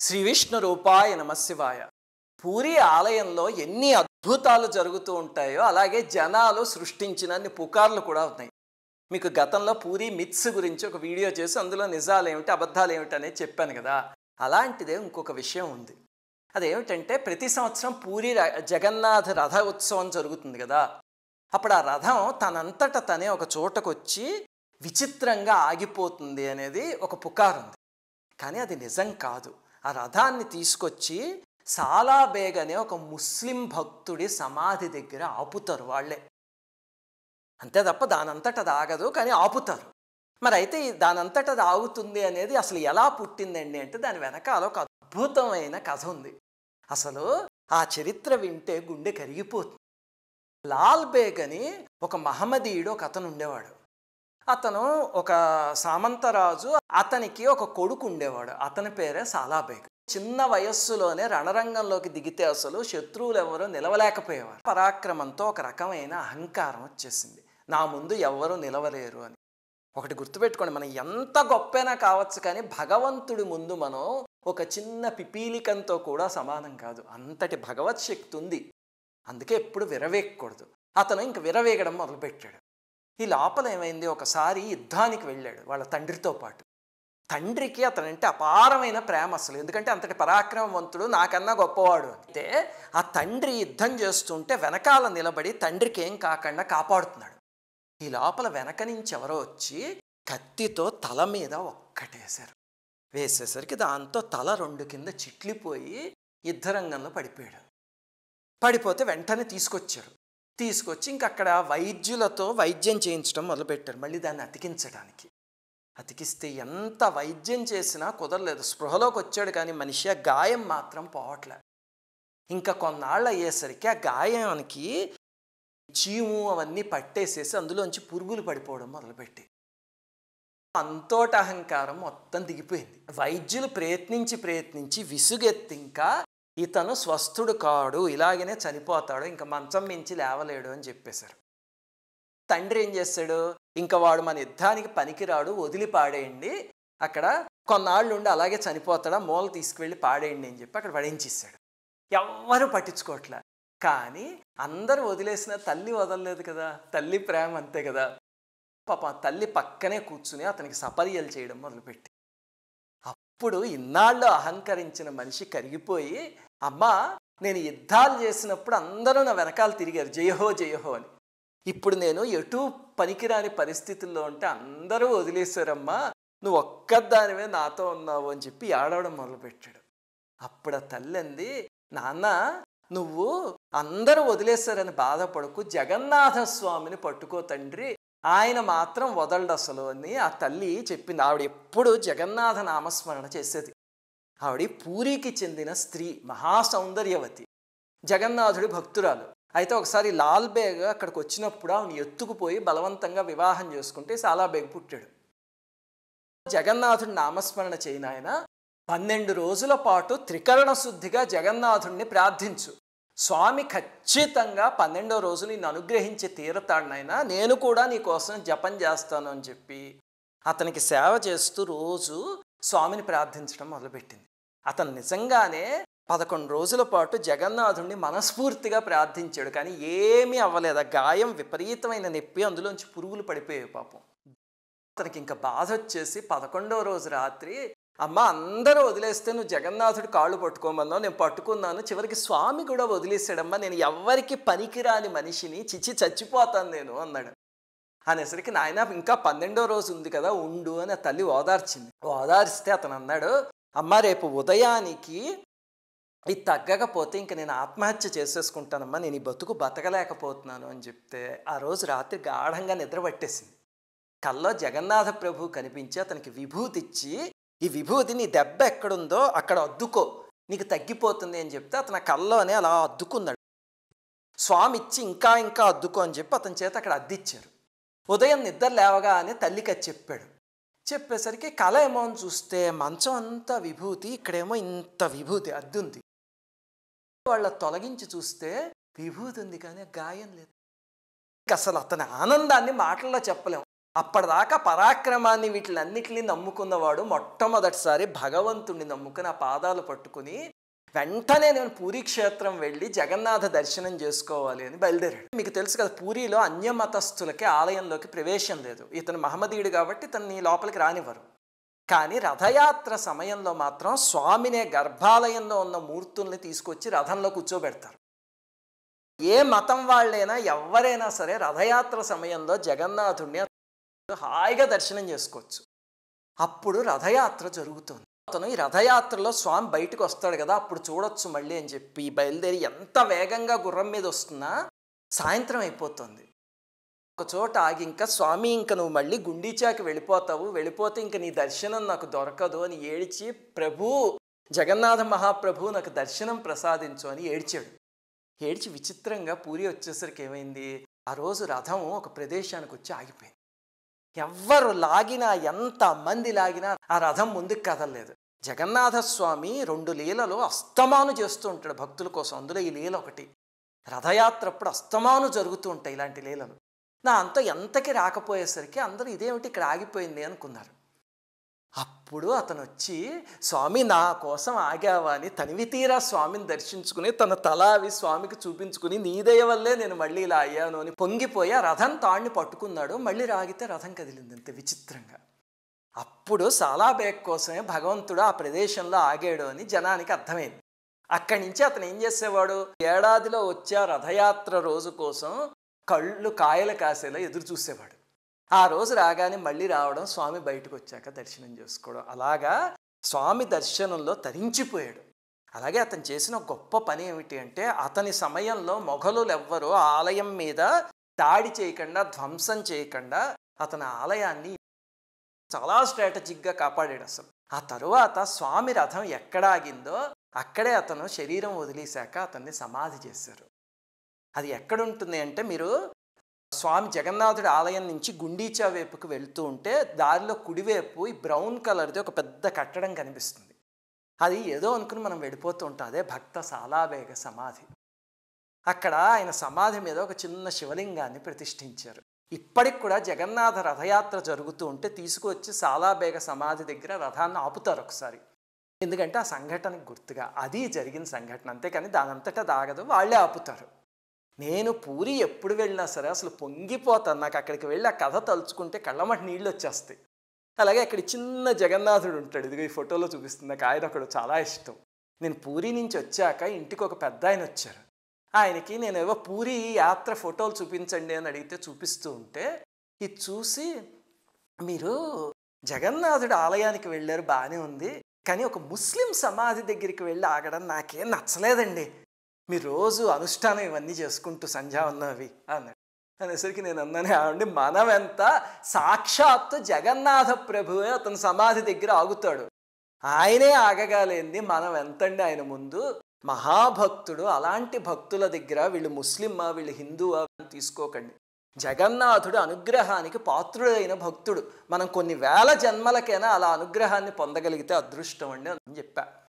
శ్రీ విష్ణు రూపాయ నమశివాయ. పూరి ఆలయంలో ఎన్ని అద్భుతాలు జరుగుతూ ఉంటాయో అలాగే జనాలు సృష్టించినన్ని పుకార్లు కూడా ఉన్నాయి. మీకు గతంలో పూరి మిత్స్ గురించి ఒక వీడియో చేసి అందులో నిజాలు ఏమిటి అబద్ధాలు ఏమిటి అనేది చెప్పాను కదా. అలాంటిదే ఇంకొక విషయం ఉంది. అదేమిటంటే ప్రతి సంవత్సరం పూరి జగన్నాథ రథ ఉత్సవం జరుగుతుంది కదా. అప్పుడు ఆ రథం తనంతట తనే ఒక చోటకు వచ్చి విచిత్రంగా ఆగిపోతుంది అనేది ఒక పుకారు ఉంది. కానీ అది నిజం కాదు. ఆ రథాన్ని తీసుకొచ్చి సాలాబేగ్ అనే ఒక ముస్లిం భక్తుడి సమాధి దగ్గర ఆపుతారు వాళ్ళే. అంతే తప్ప దానంతట అది ఆగదు, కానీ ఆపుతారు. మరి అయితే దానంతట అది ఆగుతుంది అనేది అసలు ఎలా పుట్టిందండి అంటే దాని వెనకాల ఒక అద్భుతమైన కథ ఉంది. అసలు ఆ చరిత్ర వింటే గుండె కరిగిపోతుంది. లాల్ బేగ్ అని ఒక మహమ్మదీయుడు ఒక అతను ఉండేవాడు. అతను ఒక సామంతరాజు, అతనికి ఒక కొడుకు ఉండేవాడు. అతని పేరే సాలాబేగ్. చిన్న వయస్సులోనే రణరంగంలోకి దిగితే అసలు శత్రువులు ఎవరూ నిలవలేకపోయేవారు. పరాక్రమంతో ఒక రకమైన అహంకారం వచ్చేసింది. నా ముందు ఎవరూ నిలవలేరు అని. ఒకటి గుర్తుపెట్టుకోండి, మనం ఎంత గొప్పైనా కావచ్చు, కానీ భగవంతుడి ముందు మనం ఒక చిన్న పిపీలికంతో కూడా సమానం కాదు. అంతటి భగవత్ శక్తి ఉంది. అందుకే ఎప్పుడు విరవేయకూడదు. అతను ఇంక విరవేగడం మొదలుపెట్టాడు. ఈ లోపల ఏమైంది, ఒకసారి యుద్ధానికి వెళ్ళాడు వాళ్ళ తండ్రితో పాటు. తండ్రికి అతనంటే అపారమైన ప్రేమ అసలు, ఎందుకంటే అంతటి పరాక్రమవంతుడు, నాకన్నా గొప్పవాడు. అయితే ఆ తండ్రి యుద్ధం చేస్తుంటే వెనకాల నిలబడి తండ్రికి ఏం కాకుండా కాపాడుతున్నాడు. ఈ లోపల వెనక నుంచి ఎవరో వచ్చి కత్తితో తల మీద ఒక్కటేశారు. వేసేసరికి దాంతో తల రెండు కింద చిట్లిపోయి యుద్ధరంగంలో పడిపోయాడు. పడిపోతే వెంటనే తీసుకొచ్చి ఇంకక్కడ వైద్యులతో వైద్యం చేయించడం మొదలుపెట్టారు. మళ్ళీ దాన్ని అతికించడానికి. అతికిస్తే ఎంత వైద్యం చేసినా కుదరలేదు. స్పృహలోకి వచ్చాడు కానీ మనిషి ఆ గాయం మాత్రం పోవట్లే. ఇంకా కొన్నాళ్ళు అయ్యేసరికి ఆ గాయానికి చీము అవన్నీ పట్టేసేసి అందులోంచి పురుగులు పడిపోవడం మొదలుపెట్టి అంతోటి అహంకారం మొత్తం దిగిపోయింది. వైద్యులు ప్రయత్నించి విసుగెత్తి ఇంకా ఇతను స్వస్థుడు కాడు, ఇలాగనే చనిపోతాడు, ఇంకా మంచం మించి లేవలేడు అని చెప్పేశారు. తండ్రి ఏం చేశాడు, ఇంకా వాడు మన యుద్ధానికి పనికిరాడు, వదిలి పాడేయండి, అక్కడ కొన్నాళ్ళు ఉండి అలాగే చనిపోతాడా, మూల తీసుకువెళ్ళి పాడేయండి అని చెప్పి అక్కడ పడేయించేశాడు. ఎవ్వరూ పట్టించుకోవట్లే. కానీ అందరూ వదిలేసిన తల్లి వదలలేదు కదా. తల్లి ప్రేమ అంతే కదా. పాప తల్లి పక్కనే కూర్చుని అతనికి సపర్యలు చేయడం మొదలుపెట్టి, అప్పుడు ఇన్నాళ్ళు అహంకరించిన మనిషి కరిగిపోయి, అమ్మా నేను యుద్ధాలు చేసినప్పుడు అందరూ నా వెనకాల తిరిగారు జయహో జయహో అని. ఇప్పుడు నేను ఎటూ పనికిరాని పరిస్థితుల్లో ఉంటే అందరూ వదిలేశారమ్మా, నువ్వు ఒక్కదానివే నాతో ఉన్నావు అని చెప్పి ఏడవడం మొదలుపెట్టాడు. అప్పుడు ఆ తల్లి అంది, నాన్న నువ్వు అందరూ వదిలేశారని బాధపడకు, జగన్నాథ స్వామిని పట్టుకో తండ్రి, ఆయన మాత్రం వదలడు అసలు అని ఆ తల్లి చెప్పింది. ఆవిడ ఎప్పుడు జగన్నాథ నామస్మరణ చేసేది. ఆవిడ పూరికి చెందిన స్త్రీ, మహాసౌందర్యవతి, జగన్నాథుడి భక్తురాలు. అయితే ఒకసారి లాల్ బేగ్ అక్కడికి వచ్చినప్పుడు ఆవిడ ఎత్తుకుపోయి బలవంతంగా వివాహం చేసుకుంటే సాలాబేగ్ పుట్టాడు. జగన్నాథుడి నామస్మరణ చేయని ఆయన 12 రోజుల పాటు త్రికరణ శుద్ధిగా జగన్నాథుడిని ప్రార్థించు, స్వామి ఖచ్చితంగా 12వ రోజు నిన్ను అనుగ్రహించి తీరతాడినైనా, నేను కూడా నీ కోసం జపం చేస్తాను అని చెప్పి అతనికి సేవ చేస్తూ రోజు స్వామిని ప్రార్థించడం మొదలుపెట్టింది. అతను నిజంగానే 11 రోజుల పాటు జగన్నాథుడిని మనస్ఫూర్తిగా ప్రార్థించాడు, కానీ ఏమీ అవ్వలేదు. ఆ గాయం విపరీతమైన నొప్పి, అందులోంచి పురుగులు పడిపోయాయి పాపం. అతనికి ఇంకా బాధ వచ్చేసి 11వ రోజు రాత్రి, అమ్మ అందరూ వదిలేస్తే నువ్వు జగన్నాథుడి కాళ్ళు పట్టుకోమన్నావు, నేను పట్టుకున్నాను, చివరికి స్వామి కూడా వదిలేసాడమ్మా, నేను ఎవ్వరికి పనికిరాని మనిషిని, చచ్చిపోతాను నేను అన్నాడు. అనేసరికి నాయన ఇంకా 12వ రోజు ఉంది కదా ఉండు అని ఆ తల్లి ఓదార్చింది. ఓదార్స్తే అతను అన్నాడు, అమ్మ రేపు ఉదయానికి ఇది తగ్గకపోతే ఇంక నేను ఆత్మహత్య చేసేసుకుంటానమ్మా, నేను ఈ బతకలేకపోతున్నాను అని చెప్తే ఆ రోజు రాత్రి గాఢంగా నిద్ర పట్టేసింది. కల్లో జగన్నాథ ప్రభు కనిపించి అతనికి విభూతి ఇచ్చి, ఈ విభూతి నీ దెబ్బ ఎక్కడుందో అక్కడ అద్దుకో, నీకు తగ్గిపోతుంది అని చెప్తే అతను కల్లోనే అలా అద్దుకున్నాడు. స్వామి ఇచ్చి ఇంకా అద్దుకో అని చెప్పి అతని చేత అక్కడ అద్దిచ్చారు. ఉదయం నిద్ర లేవగా అని తల్లికి అది చెప్పాడు. చెప్పేసరికి కళ ఏమో అని చూస్తే మంచం అంతా విభూతి, ఇక్కడేమో ఇంత విభూతి అద్దుంది. వాళ్ళ తొలగించి చూస్తే విభూతి ఉంది కానీ గాయం లేదు. అసలు అతని ఆనందాన్ని మాటల్లో చెప్పలేము. అప్పటిదాకా పరాక్రమాన్ని వీటిలన్నిటిని నమ్ముకున్నవాడు మొట్టమొదటిసారి భగవంతుణ్ణి నమ్ముకుని ఆ పాదాలు పట్టుకుని వెంటనే నేను పూరీ క్షేత్రం వెళ్ళి జగన్నాథ దర్శనం చేసుకోవాలి అని బయలుదేరాడు. మీకు తెలుసు కదా, పూరీలో అన్యమతస్థులకి ఆలయంలోకి ప్రవేశం లేదు. ఇతను మహమ్మదీయుడు కాబట్టి ఇతన్ని లోపలికి రానివ్వరు. కానీ రథయాత్ర సమయంలో మాత్రం స్వామినే గర్భాలయంలో ఉన్న మూర్తుల్ని తీసుకొచ్చి రథంలో కూర్చోబెడతారు. ఏ మతం వాళ్ళైనా ఎవరైనా సరే రథయాత్ర సమయంలో జగన్నాథుడిని హాయిగా దర్శనం చేసుకోవచ్చు. అప్పుడు రథయాత్ర జరుగుతుంది. అతను ఈ రథయాత్రలో స్వామి బయటకు వస్తాడు కదా, అప్పుడు చూడొచ్చు మళ్ళీ అని చెప్పి బయలుదేరి ఎంత వేగంగా గుర్రం మీద వస్తున్నా సాయంత్రం అయిపోతుంది. ఒక చోట ఆగి, ఇంకా స్వామి ఇంక నువ్వు మళ్ళీ గుండీచాకి వెళ్ళిపోతావు, వెళ్ళిపోతే ఇంక నీ దర్శనం నాకు దొరకదు అని ఏడ్చి, ప్రభు జగన్నాథ మహాప్రభు నాకు దర్శనం ప్రసాదించు అని ఏడ్చాడు. ఏడ్చి విచిత్రంగా పూరి వచ్చేసరికి ఏమైంది, ఆ రోజు రథం ఒక ప్రదేశానికి వచ్చి ఆగిపోయింది. ఎవ్వరు లాగినా, ఎంతమంది లాగినా ఆ రథం ముందుకు కదలలేదు. జగన్నాథ స్వామి 2 లీలలు అస్తమాను చేస్తూ ఉంటాడు భక్తుల కోసం. అందులో ఈ లీల ఒకటి. రథయాత్ర అప్పుడు అస్తమాను జరుగుతూ ఉంటాయి ఇలాంటి లీలలు. నా అంత ఎంతకి రాకపోయేసరికి అందరూ ఇదేమిటి ఇక్కడ ఆగిపోయింది అనుకున్నారు. అప్పుడు అతను వచ్చి, స్వామి నా కోసం ఆగావా అని తనివి తీరా స్వామిని దర్శించుకుని తన తలావి స్వామికి చూపించుకుని, నీ దయ వల్లే నేను మళ్ళీ ఇలా అయ్యాను అని పొంగిపోయి ఆ రథం తాడిని పట్టుకున్నాడు. మళ్ళీ రాగితే రథం కదిలింది అంతే విచిత్రంగా. అప్పుడు సాలాబేగ్ కోసమే భగవంతుడు ఆ ప్రదేశంలో ఆగాడు అని జనానికి అర్థమైంది. అక్కడి నుంచి అతను ఏం చేసేవాడు, ఏడాదిలో వచ్చే రథయాత్ర రోజు కోసం కళ్ళు కాయలు కాసేలా ఎదురు చూసేవాడు. ఆ రోజు రాగానే మళ్ళీ రావడం, స్వామి బయటకు వచ్చాక దర్శనం చేసుకోవడం, అలాగా స్వామి దర్శనంలో తరించిపోయాడు. అలాగే అతను చేసిన గొప్ప పని ఏమిటి అంటే, అతని సమయంలో మొఘలులు ఎవ్వరూ ఆలయం మీద దాడి చేయకుండా, ధ్వంసం చేయకుండా అతని ఆలయాన్ని చాలా స్ట్రాటజిక్గా కాపాడాడు అసలు. ఆ తరువాత స్వామి రథం ఎక్కడ ఆగిందో అక్కడే అతను శరీరం వదిలేశాక అతన్ని సమాధి చేశారు. అది ఎక్కడుంటుంది అంటే, మీరు స్వామి జగన్నాథుడి ఆలయం నుంచి గుండీచా వైపుకు వెళ్తూ ఉంటే దారిలో కుడివైపు ఈ బ్రౌన్ కలర్ది ఒక పెద్ద కట్టడం కనిపిస్తుంది. అది ఏదో అనుకుని మనం వెళ్ళిపోతూ ఉంటాం. అదే భక్త సాలాబేగ సమాధి. అక్కడ ఆయన సమాధి మీద ఒక చిన్న శివలింగాన్ని ప్రతిష్ఠించారు. ఇప్పటికి కూడా జగన్నాథ రథయాత్ర జరుగుతూ ఉంటే తీసుకువచ్చి సాలాబేగ సమాధి దగ్గర రథాన్ని ఆపుతారు ఒకసారి. ఎందుకంటే ఆ సంఘటనకు గుర్తుగా, అది జరిగిన సంఘటన, అంతేకాని దానంతటా దాగదు, వాళ్ళే ఆపుతారు. నేను పూరి ఎప్పుడు వెళ్ళినా సరే అసలు పొంగిపోతాను. నాకు అక్కడికి వెళ్ళి ఆ కథ తలుచుకుంటే కళ్ళమటి నీళ్ళు వచ్చేస్తాయి. అలాగే అక్కడ చిన్న జగన్నాథుడు ఉంటాడు, ఇదిగో ఈ ఫోటోలో చూపిస్తుంది. నాకు ఆయన ఒకడు చాలా ఇష్టం. నేను పూరి నుంచి వచ్చాక ఇంటికి ఒక పెద్ద ఆయన వచ్చారు. ఆయనకి నేను ఏవో పూరి యాత్ర ఫోటోలు చూపించండి అని అడిగితే చూపిస్తూ ఉంటే, ఇది చూసి, మీరు జగన్నాథుడు ఆలయానికి వెళ్ళారు బాగానే ఉంది, కానీ ఒక ముస్లిం సమాధి దగ్గరికి వెళ్ళి ఆగడం నాకేం నచ్చలేదండి. మీరు రోజు అనుష్ఠానం ఇవన్నీ చేసుకుంటూ సంధ్యావందనం అవి అన్నాడు. అనేసరికి నేను అన్నాను, ఏమండి మనం ఎంత, సాక్షాత్తు జగన్నాథ ప్రభువే అతని సమాధి దగ్గర ఆగుతాడు, ఆయనే ఆగగాలేంది మనం ఎంతండి ఆయన ముందు. మహాభక్తుడు, అలాంటి భక్తుల దగ్గర వీళ్ళు ముస్లిమా వీళ్ళు హిందువా తీసుకోకండి. జగన్నాథుడు అనుగ్రహానికి పాత్రుడైన భక్తుడు. మనం కొన్ని వేల జన్మలకైనా అలా అనుగ్రహాన్ని పొందగలిగితే అదృష్టం అండి అని చెప్పా.